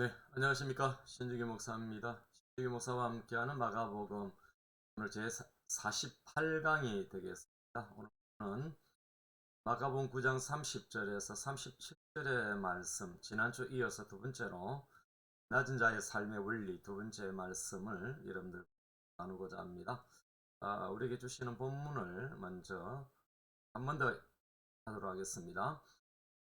네, 안녕하십니까. 신주기 목사입니다. 신주기 목사와 함께하는 마가복음, 오늘 제 48강이 되겠습니다. 오늘은 마가복음 9장 30절에서 37절의 말씀, 지난주 이어서 두 번째로 낮은 자의 삶의 원리 두 번째 말씀을 여러분들 나누고자 합니다. 우리에게 주시는 본문을 먼저 한 번 더 하도록 하겠습니다.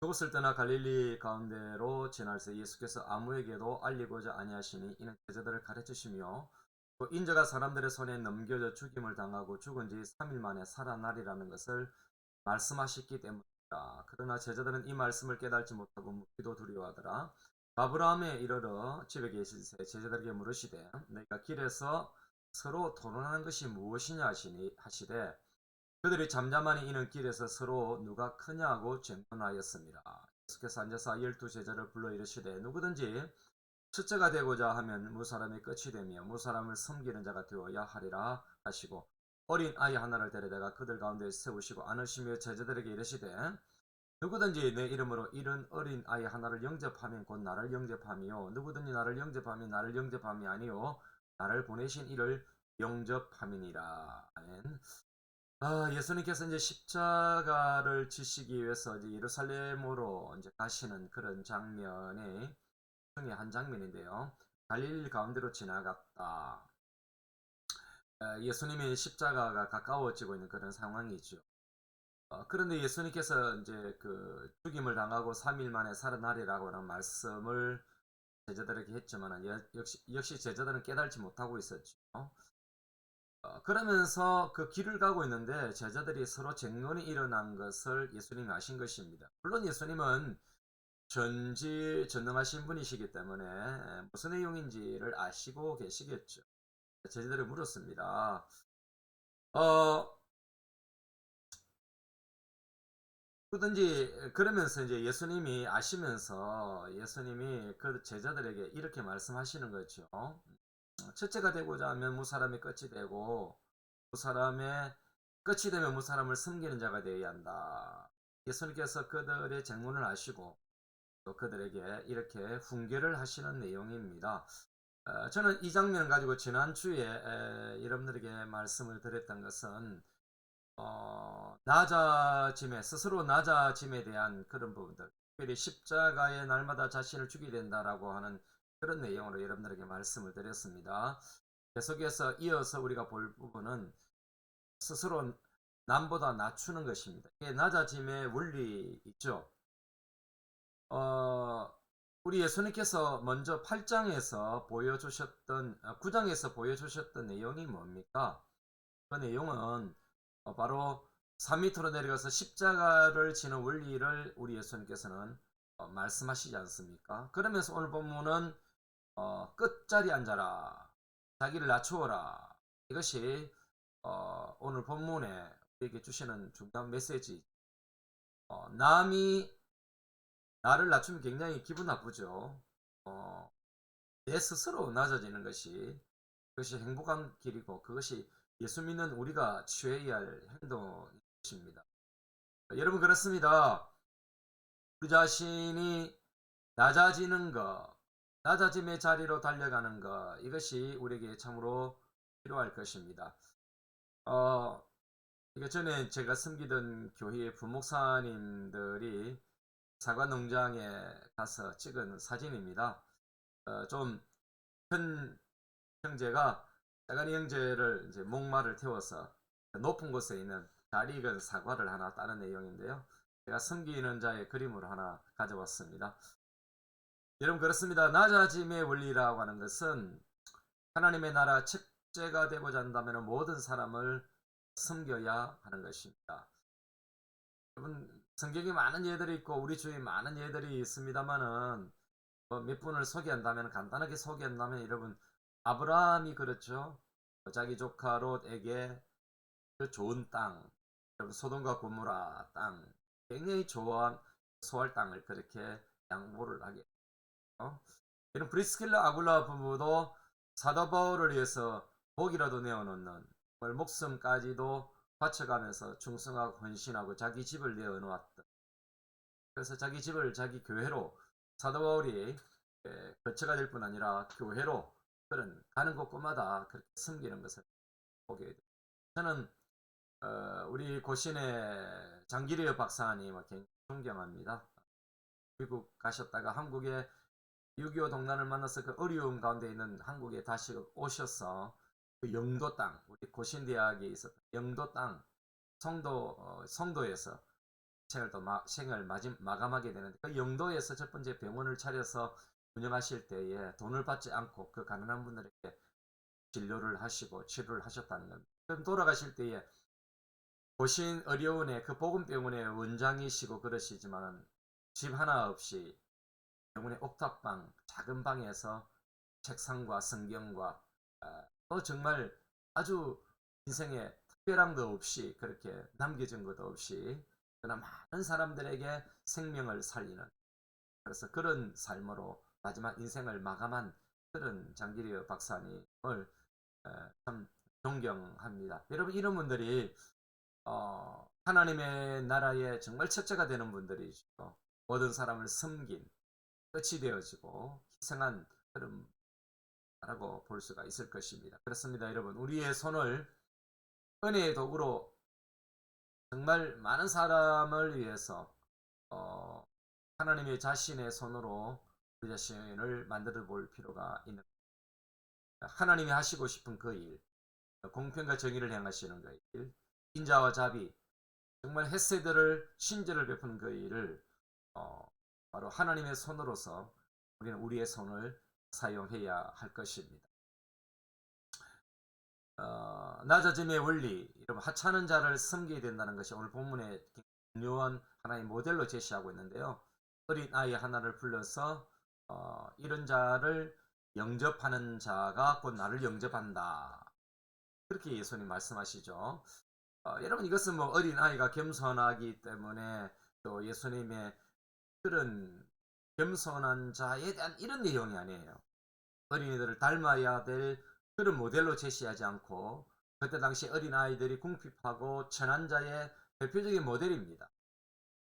그곳을 떠나 갈릴리 가운데로 지날새 예수께서 아무에게도 알리고자 아니하시니 이는 제자들을 가르치시며 또 인자가 사람들의 손에 넘겨져 죽임을 당하고 죽은 지 3일 만에 살아나리라는 것을 말씀하셨기 때문이다. 그러나 제자들은 이 말씀을 깨달지 못하고 묻기도 두려워하더라. 아브라함에 이르러 집에 계시세 제자들에게 물으시되 너희가 길에서 서로 토론하는 것이 무엇이냐 하시되 그들이 잠잠하니 이는 길에서 서로 누가 크냐고쟁론하였습니다. 예수께서 앉아서 12제자를 불러 이르시되 누구든지 첫째가 되고자 하면 무사람이 끝이 되며 무사람을 섬기는 자가 되어야 하리라 하시고 어린 아이 하나를 데려다가 그들 가운데 세우시고 안으시며 제자들에게 이르시되 누구든지 내 이름으로 이른 어린 아이 하나를 영접하면 곧 나를 영접하며 누구든지 나를 영접하면 나를 영접함이 아니요 나를 보내신 이를 영접함이니라. 아멘. 예수님께서 이제 십자가를 지시기 위해서 이제 예루살렘으로 이제 가시는 그런 장면이 중에 한 장면인데요. 갈릴리 가운데로 지나갔다. 예수님의 십자가가 가까워지고 있는 그런 상황이죠. 그런데 예수님께서 이제 그 죽임을 당하고 3일 만에 살아나리라고 하는 말씀을 제자들에게 했지만 역시 제자들은 깨달지 못하고 있었죠. 그러면서 그 길을 가고 있는데 제자들이 서로 쟁론이 일어난 것을 예수님이 아신 것입니다. 물론 예수님은 전지전능하신 분이시기 때문에 무슨 내용인지를 아시고 계시겠죠. 제자들이 물었습니다. 어, 그든지 그러면서 이제 예수님이 아시면서 예수님이 그 제자들에게 이렇게 말씀하시는 거죠. 첫째가 되고자 하면 무사람이 끝이 되고 무사람의 끝이 되면 무사람을 섬기는 자가 되어야 한다. 예수님께서 그들의 쟁론을 아시고 또 그들에게 이렇게 훈계를 하시는 내용입니다. 저는 이 장면을 가지고 지난주에 여러분들에게 말씀을 드렸던 것은 낮아짐에 스스로 낮아짐에 대한 그런 부분들, 특별히 십자가의 날마다 자신을 죽이게 된다라고 하는 그런 내용으로 여러분들에게 말씀을 드렸습니다. 계속해서 이어서 우리가 볼 부분은 스스로 남보다 낮추는 것입니다. 이게 낮아짐의 원리 있죠. 우리 예수님께서 먼저 8장에서 보여주셨던 9장에서 보여주셨던 내용이 뭡니까? 그 내용은 바로 산 밑으로 내려가서 십자가를 지는 원리를 우리 예수님께서는 말씀하시지 않습니까? 그러면서 오늘 본문은 끝자리 앉아라, 자기를 낮추어라. 이것이 오늘 본문에 우리에게 주시는 중요한 메시지. 남이 나를 낮추면 굉장히 기분 나쁘죠. 어, 내 스스로 낮아지는 그것이 행복한 길이고 그것이 예수 믿는 우리가 취해야 할 행동입니다. 여러분 그렇습니다. 우리 자신이 낮아지는 것, 낮아짐의 자리로 달려가는 것, 이것이 우리에게 참으로 필요할 것입니다. 이게 전에 제가 섬기던 교회의 부목사님들이 사과 농장에 가서 찍은 사진입니다. 좀 큰 형제가 작은 형제를 이제 목마를 태워서 높은 곳에 있는 잘 익은 사과를 하나 따는 내용인데요. 제가 섬기는 자의 그림으로 하나 가져왔습니다. 여러분 그렇습니다. 낮아짐의 원리라고 하는 것은 하나님의 나라 책제가 되고자 한다면 모든 사람을 섬겨야 하는 것입니다. 여러분 성경에 많은 예들이 있고 우리 주위에 많은 예들이 있습니다만은 몇 분을 소개한다면 간단하게 소개한다면 여러분 아브라함이 그렇죠. 자기 조카 롯에게 그 좋은 땅, 여러분 소돔과 고모라 땅, 굉장히 좋아한 소할 땅을 그렇게 양보를 하게. 이런 브리스킬라 아굴라 부부도 사도 바울을 위해서 복이라도 내어놓는 목숨까지도 바쳐가면서 충성하고 헌신하고 자기 집을 내어놓았다. 그래서 자기 집을 자기 교회로 사도 바울이 거처가 될 뿐 아니라 교회로 그런 가는 곳곳마다 그렇게 섬기는 것을 보게 됩니다. 저는 우리 고신의 장기리어 박사님을 굉장히 존경합니다. 미국 가셨다가 한국에 6.25 동란을 만나서 그 어려움 가운데 있는 한국에 다시 오셔서 그 영도 땅, 우리 고신대학에 있었던 영도 땅 성도에서 생을 마감하게 되는데, 그 영도에서 첫 번째 병원을 차려서 운영하실 때에 돈을 받지 않고 그 가난한 분들에게 진료를 하시고 치료를 하셨다는 겁니다. 그럼 돌아가실 때에 고신 의료원의 그 복음병원의 원장이시고 그러시지만 집 하나 없이 병원의 옥탑방 작은 방에서 책상과 성경과 또 정말 아주 인생에 특별한 거 없이 그렇게 남겨진 것도 없이 그러나 많은 사람들에게 생명을 살리는, 그래서 그런 삶으로 마지막 인생을 마감한 그런 장기리어 박사님을 참 존경합니다. 여러분, 이런 분들이 하나님의 나라에 정말 첫째가 되는 분들이시고 모든 사람을 섬긴, 끝이 되어지고 희생한 그런 라고 볼 수가 있을 것입니다. 그렇습니다. 여러분, 우리의 손을 은혜의 도구로 정말 많은 사람을 위해서 하나님의 자신의 손으로 우리 자신을 만들어 볼 필요가 있는, 하나님이 하시고 싶은 그 일, 공평과 정의를 행하시는 그 일, 인자와 자비, 정말 헤세드를 신절을 베푸는 그 일을 바로 하나님의 손으로서 우리는 우리의 손을 사용해야 할 것입니다. 낮아짐의 원리, 여러분, 하찮은 자를 섬기게 된다는 것이 오늘 본문에 중요한 하나의 모델로 제시하고 있는데요. 어린 아이 하나를 불러서 이런 자를 영접하는 자가 곧 나를 영접한다, 그렇게 예수님 말씀하시죠. 여러분, 이것은 뭐 어린 아이가 겸손하기 때문에 또 예수님의 그런 겸손한 자에 대한 이런 내용이 아니에요. 어린이들을 닮아야 될 그런 모델로 제시하지 않고, 그때 당시 어린아이들이 궁핍하고 천한 자의 대표적인 모델입니다.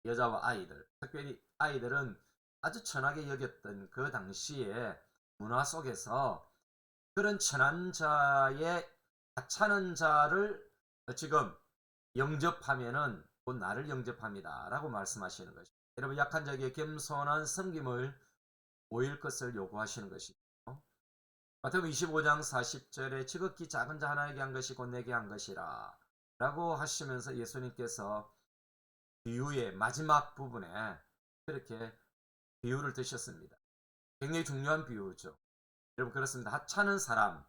여자와 아이들, 특별히 아이들은 아주 천하게 여겼던 그 당시의 문화 속에서 그런 천한 자의 하찮은 자를 지금 영접하면은 곧 나를 영접합니다 라고 말씀하시는 것입니다. 여러분, 약한 자에게 겸손한 섬김을 보일 것을 요구하시는 것이죠. 마태복음 25장 40절에 지극히 작은 자 하나에게 한 것이 곧 내게 한 것이라 라고 하시면서 예수님께서 비유의 마지막 부분에 그렇게 비유를 드셨습니다. 굉장히 중요한 비유죠. 여러분, 그렇습니다. 하찮은 사람,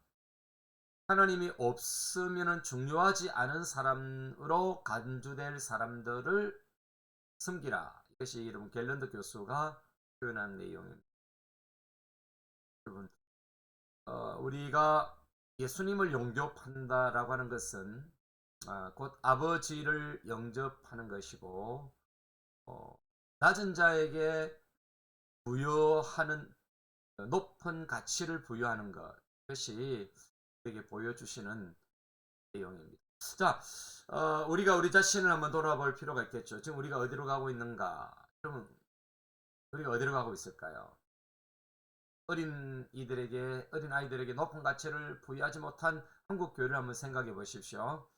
하나님이 없으면 중요하지 않은 사람으로 간주될 사람들을 섬기라. 이것이 여러분 갤런드 교수가 표현한 내용입니다. 여러분, 우리가 예수님을 영접한다라고 하는 것은 곧 아버지를 영접하는 것이고, 낮은 자에게 부여하는 높은 가치를 부여하는 것, 이것이 우리에게 보여주시는 내용입니다. 자, 우리가 우리 자신을 한번 돌아볼 필요가 있겠죠. 지금 우리가 어디로 가고 있는가? 그러면 우리가 어디로 가고 있을까요? 어린 아이들에게 높은 가치를 부여하지 못한 한국 교회를 한번 생각해 보십시오.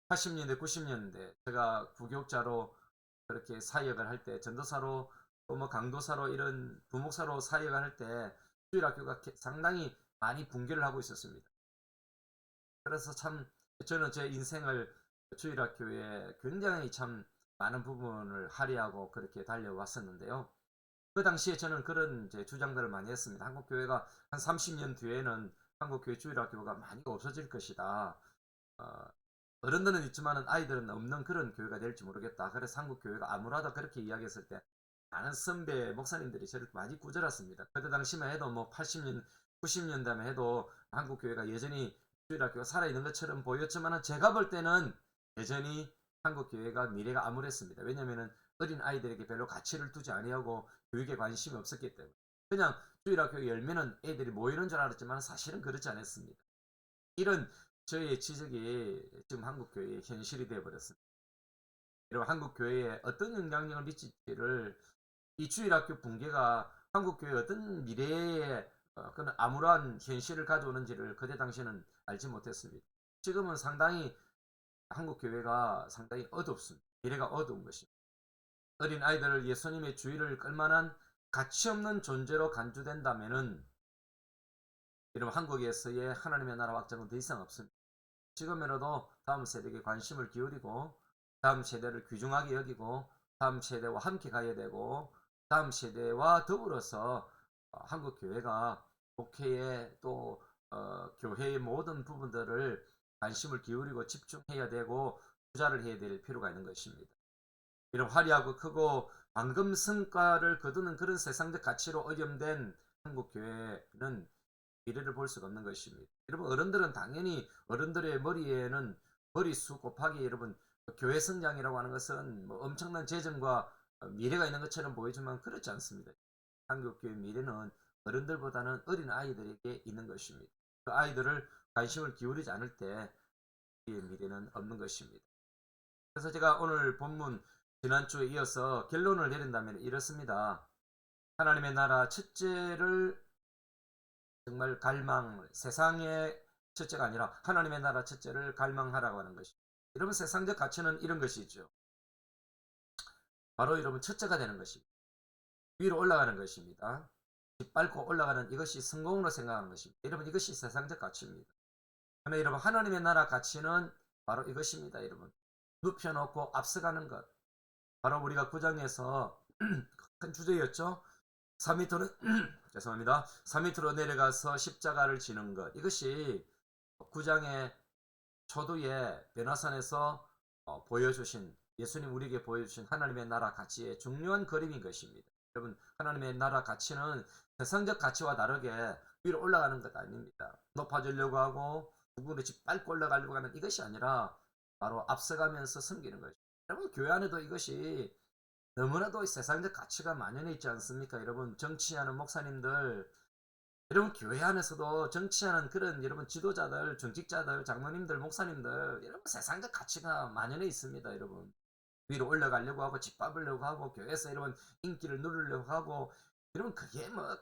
80년대, 90년대 제가 부교육자로 그렇게 사역을 할 때, 전도사로 또 뭐 강도사로 이런 부목사로 사역을 할 때 주일학교가 상당히 많이 붕괴를 하고 있었습니다. 그래서 참 저는 제 인생을 주일학교에 굉장히 참 많은 부분을 할애하고 그렇게 달려왔었는데요. 그 당시에 저는 그런 이제 주장들을 많이 했습니다. 한국교회가 한 30년 뒤에는 한국교회 주일학교가 많이 없어질 것이다. 어른들은 있지만 아이들은 없는 그런 교회가 될지 모르겠다. 그래서 한국교회가 암울하다, 그렇게 이야기했을 때 많은 선배 목사님들이 저를 많이 꾸짖었습니다. 그때 당시만 해도 뭐 80년, 90년대만 해도 한국교회가 여전히 주일학교가 살아있는 것처럼 보였지만 제가 볼 때는 여전히 한국교회가 미래가 암울했습니다. 왜냐하면 어린 아이들에게 별로 가치를 두지 아니하고 교육에 관심이 없었기 때문에 그냥 주일학교 열면은 애들이 모이는 줄 알았지만 사실은 그렇지 않았습니다. 이런 저의 지적이 지금 한국교회의 현실이 되어버렸습니다. 여러분, 한국교회에 어떤 영향력을 미칠지를 이 주일학교 붕괴가 한국교회 어떤 미래에 그런 아무런 현실을 가져오는지를 그때 당시에는 알지 못했습니다. 지금은 상당히 한국교회가 상당히 어둡습니다. 미래가 어두운 것입니다. 어린 아이들을 예수님의 주의를 끌만한 가치없는 존재로 간주된다면은 여러분 한국에서의 하나님의 나라 확장은 더 이상 없습니다. 지금이라도 다음 세대에게 관심을 기울이고 다음 세대를 귀중하게 여기고 다음 세대와 함께 가야 되고 다음 세대와 더불어서 한국 교회가 목회에 또 교회의 모든 부분들을 관심을 기울이고 집중해야 되고 투자를 해야 될 필요가 있는 것입니다. 이런 화려하고 크고 방금 성과를 거두는 그런 세상적 가치로 오염된 한국 교회는 미래를 볼 수가 없는 것입니다. 여러분 어른들은 당연히 어른들의 머리에는 머리수 곱하기 여러분 교회 성장이라고 하는 것은 뭐 엄청난 재정과 미래가 있는 것처럼 보이지만 그렇지 않습니다. 한국교회 미래는 어른들보다는 어린 아이들에게 있는 것입니다. 그 아이들을 관심을 기울이지 않을 때 우리의 미래는 없는 것입니다. 그래서 제가 오늘 본문 지난주에 이어서 결론을 내린다면 이렇습니다. 하나님의 나라 첫째를 정말 세상의 첫째가 아니라 하나님의 나라 첫째를 갈망하라고 하는 것입니다. 여러분 세상적 가치는 이런 것이죠. 바로 여러분 첫째가 되는 것입니다. 위로 올라가는 것입니다. 밟고 올라가는 이것이 성공으로 생각하는 것입니다. 여러분 이것이 세상적 가치입니다. 그러나 여러분 하나님의 나라 가치는 바로 이것입니다. 여러분 눕혀놓고 앞서가는 것. 바로 우리가 9장에서 큰 주제였죠. 3m는 죄송합니다. 3m로 내려가서 십자가를 지는 것. 이것이 9장의 초두에 변화산에서 보여주신 예수님 우리에게 보여주신 하나님의 나라 가치의 중요한 그림인 것입니다. 여러분 하나님의 나라 가치는 세상적 가치와 다르게 위로 올라가는 것 아닙니다. 높아지려고 하고 누구를 밟고 올라가려고 하는 이것이 아니라 바로 앞서가면서 섬기는 것입니다. 여러분 교회 안에도 이것이 너무나도 세상적 가치가 만연해 있지 않습니까? 여러분 정치하는 목사님들 여러분 교회 안에서도 정치하는 그런 여러분 지도자들 정직자들 장로님들 목사님들 여러분 세상적 가치가 만연해 있습니다. 여러분 위로 올라가려고 하고 짓밟으려고 하고 교회에서 여러분 인기를 누리려고 하고 여러분 그게 뭐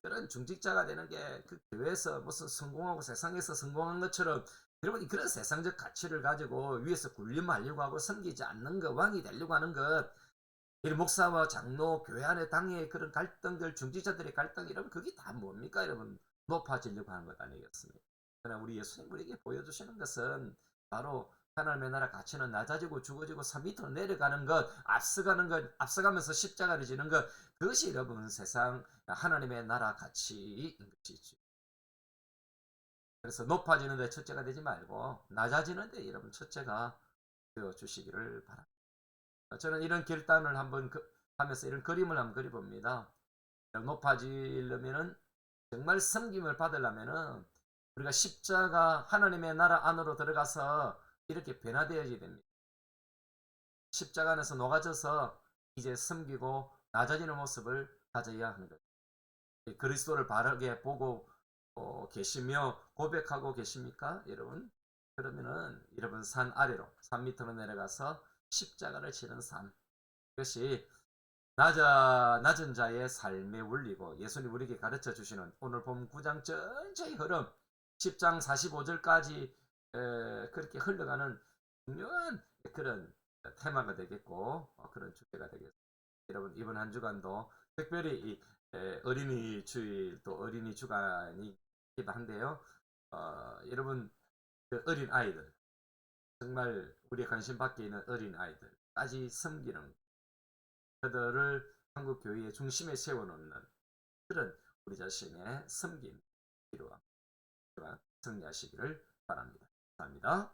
그런 중직자가 되는 게 그 교회에서 무슨 성공하고 세상에서 성공한 것처럼 여러분 그런 세상적 가치를 가지고 위에서 군림하려고 하고 섬기지 않는 것 왕이 되려고 하는 것 이 목사와 장로 교회 안에 당의 그런 갈등들 중직자들의 갈등 이러면 그게 다 뭡니까 여러분 높아지려고 하는 것 아니겠습니까? 그러나 우리 예수님 우리에게 보여주시는 것은 바로 하나님의 나라 가치는 낮아지고 죽어지고 3m로 내려가는 것 앞서가는 것 앞서가면서 십자가를 지는 것 그것이 여러분 세상 하나님의 나라 가치인 것이죠. 그래서 높아지는데 첫째가 되지 말고 낮아지는데 여러분 첫째가 되어 주시기를 바랍니다. 저는 이런 결단을 한번 하면서 이런 그림을 한번 그려봅니다. 높아지려면은 정말 섬김을 받으려면은 우리가 십자가 하나님의 나라 안으로 들어가서 이렇게 변화되어야 됩니다. 십자가 안에서 녹아져서 이제 섬기고 낮아지는 모습을 가져야 하는 거예요. 그리스도를 바르게 보고 계시며 고백하고 계십니까? 여러분? 그러면은 여러분 산 아래로 3m로 내려가서 십자가를 지는 삶. 그것이 낮은 자의 삶의 원리고 예수님 우리에게 가르쳐 주시는 오늘 본 9장 전체의 흐름 10장 45절까지 그렇게 흘러가는 중요한 그런 테마가 되겠고 그런 주제가 되겠습니다. 여러분 이번 한 주간도 특별히 이 어린이 주일 또 어린이 주간이기도 한데요. 여러분 그 어린 아이들 정말 우리의 관심 밖에 있는 어린 아이들까지 섬기는 그들을 한국 교회의 중심에 세워놓는 그런 우리 자신의 섬김 필요함 승리하시기를 바랍니다. 감사합니다.